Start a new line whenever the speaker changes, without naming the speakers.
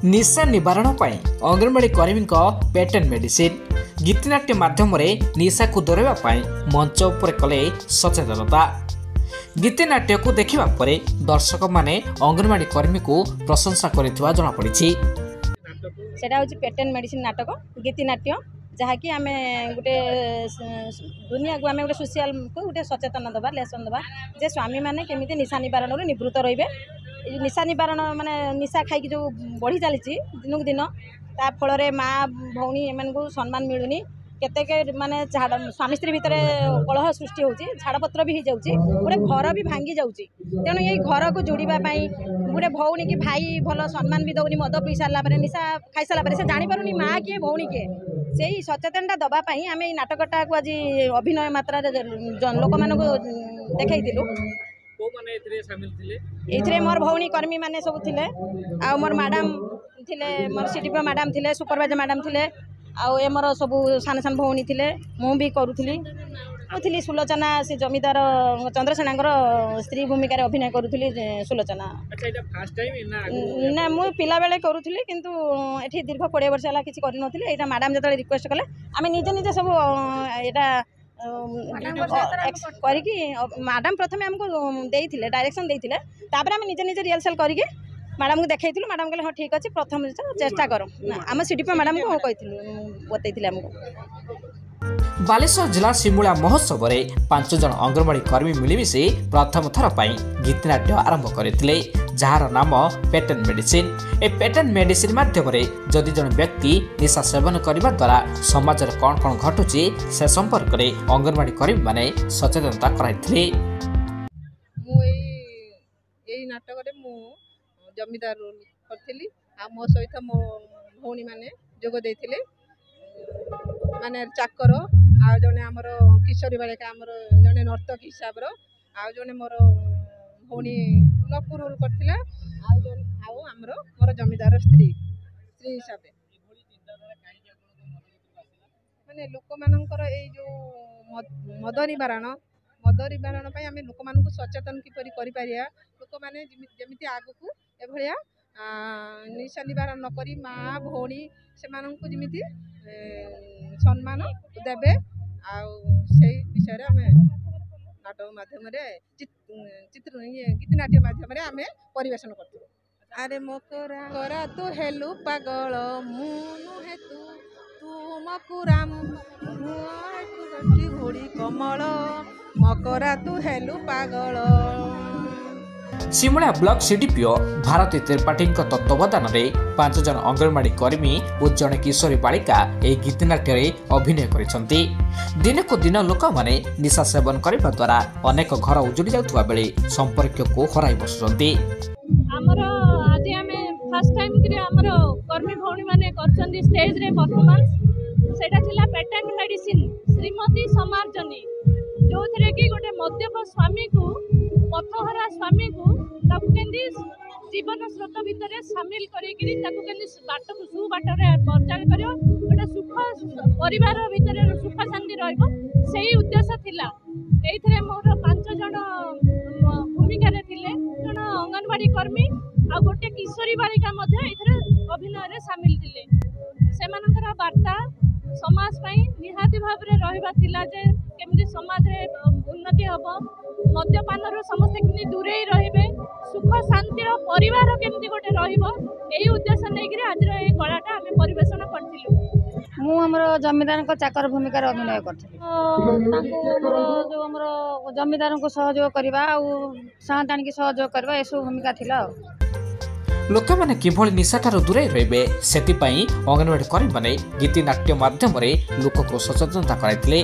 निशा निवारण अंगनवाड़ी कर्मी patent medicine गीतनाट्य माध्यम निशा को दूरवा मंच उपर कले सचेतनता। गीतनाट्य को देखा पर दर्शक माने अंगनवाड़ी कर्मी को प्रशंसा करथिबा जणा पड़ी।
सेटा होची पेटेंट मेडिसिन नाटक गीतनाट्य जहाँकि आम गोटे दुनिया को आम गोटे सोशल को गोटे सचेतन दबा लेसन दबा जे स्वामी मैंने केमी निशा निवारण निवृत्त रे निशा निवारण माने निशा खाई जो बढ़ी चली दिन को दिन ता फल माँ भौणी एम को सम्मान मिलूनी केतेक माने स्वामी स्त्री भितर कलह सृष्टि होची झाड़पत्र भी हो जाउची गोटे घर भी भांगी जाउची। तेणु ये घर को जोड़ापी गोटे भौणी की भाई भल सम्मान भी दौनी मद पी सारापर निशा खाई सारापर से जापर माँ किए भौणी किए से सचेतनता दवाई आम ये नाटकटा को आज अभिनय मात्रा लोक मान देखु। ये मोर भौणी कर्मी मैंने सब थे आ मोर मैडम थे मोर सीडीपीओ मैडम थे सुपरवाइजर मैडम थे आउ एमर सब सान सान भौणी थे मुझे करुली सुलोचना से जमीदार चंद्रसेना स्त्री भूमिकार अभिनय करुली सुलोचना ना मु पिला बेले करुली किंतु एठी दीर्घ 20 वर्ष है किसी कर मैडम जो रिक्वेस्ट कले आम निजे निजे सब करके मैडम प्रथम आमको देते डायरेक्शन देते आम निजे निजे रिहर्सल करके मैडम को देखी मैडम कहले हाँ ठीक अच्छे प्रथम चेष्टा कर आम सीडीपीओ मैडम को कही बतई आमको।
बालेश्वर जिला सिमुला महोत्सव में 5 जन अंगनवाड़ी कर्मी मिलमिशि प्रथम थर गीतनाट्य आरंभ करते जार नाम पेटेंट मेडिसिन। ए पेटेंट मेडिसिन माध्यम जदि जन व्यक्ति निशा सेवन करने द्वारा समाज कौन कौन घटुची से संपर्क में अंगनवाड़ी कर्मी माने सचेतनता कराइथिले।
नाटक जमीदार रोल करी मो सहित मो भौणी मैंने जोग देते माने चाकर आ जने आमर किशोरी बालिका आमर जने नर्तक हिसाब आ जने मोर भौणी लपु रोल करथिला आमर मोर जमीदार स्त्री हिसाब माने लोक मानकर ए जो मद निवारण आम लोक मान सचेतन किपरि करि पारिया लोक माने जेमिति आगु एभलिया निशा निवारण न करी माँ भौणी से जमिति सम्मान देवे विषय आम नाटक माध्यम चित्र गीतनाट्य माध्यम आम परिवेशन कर। अरे मकरा तू हेलु पागल मुहे तू मकुराम घोड़ी कमल मकरा तू हेलु पागल।
सिमुला ब्लॉक सीडीपीओ भारती त्रिपाठी तत्वावधान में 5 जन अंगनवाड़ी कर्मी और जड़े किशोरी बालिका एक गीतनाट्य अभिनय करछंती। दिन को दिन लोक माने निशा सेवन करने द्वारा अनेक घर उजुड़ी जाउथुवा बेले संपर्क को हराई बसुछंती।
हमर आज आमे फर्स्ट टाइम कि हमर कर्मी भौणी माने करछंती स्टेज रे परफॉर्मेंस सेटा थिला पेटेंट मेडिसिन श्रीमती समार्जनी जो थरे कि गोटे मद्यप स्वामी को पथहरा स्वामी को जीवन स्रोत भितर सामिल करी बाट को सुबाट प्रचार कर गोटे सुख परिवार भितर सुख शांति रही उद्देश्य थिला। एइथरे मोर 5 जन भूमिका जन अंगनवाड़ी कर्मी आ गोटे किशोरी बालिका अभिनय सामिल थिले। सेमानकर वार्ता समाज निहाती भाव में रहिबा थिला जे केमि समाज रे उन्नति हबो मद्यपान समस्ते केमि दूरे रहिबे सुख शांति परिवार केमि गोटे रहिबो एही उद्देश्य नेकरी आज ए कलाटा आमे परिवेषण करथिलु।
मु हमर जमीदार को चाकर भूमिका अभिनय करथिलि जो हमर जमीदार को सहयोग करबा आ साहतानी के सहयोग करबा एसो भूमिका थिला।
लोक मैंने किभली निशाठार दूरे रहिबे सेति पई अंगनवाड़ी कर्मी माने गीतनाट्य माध्यम लोक को सचेतनता कराइथिले।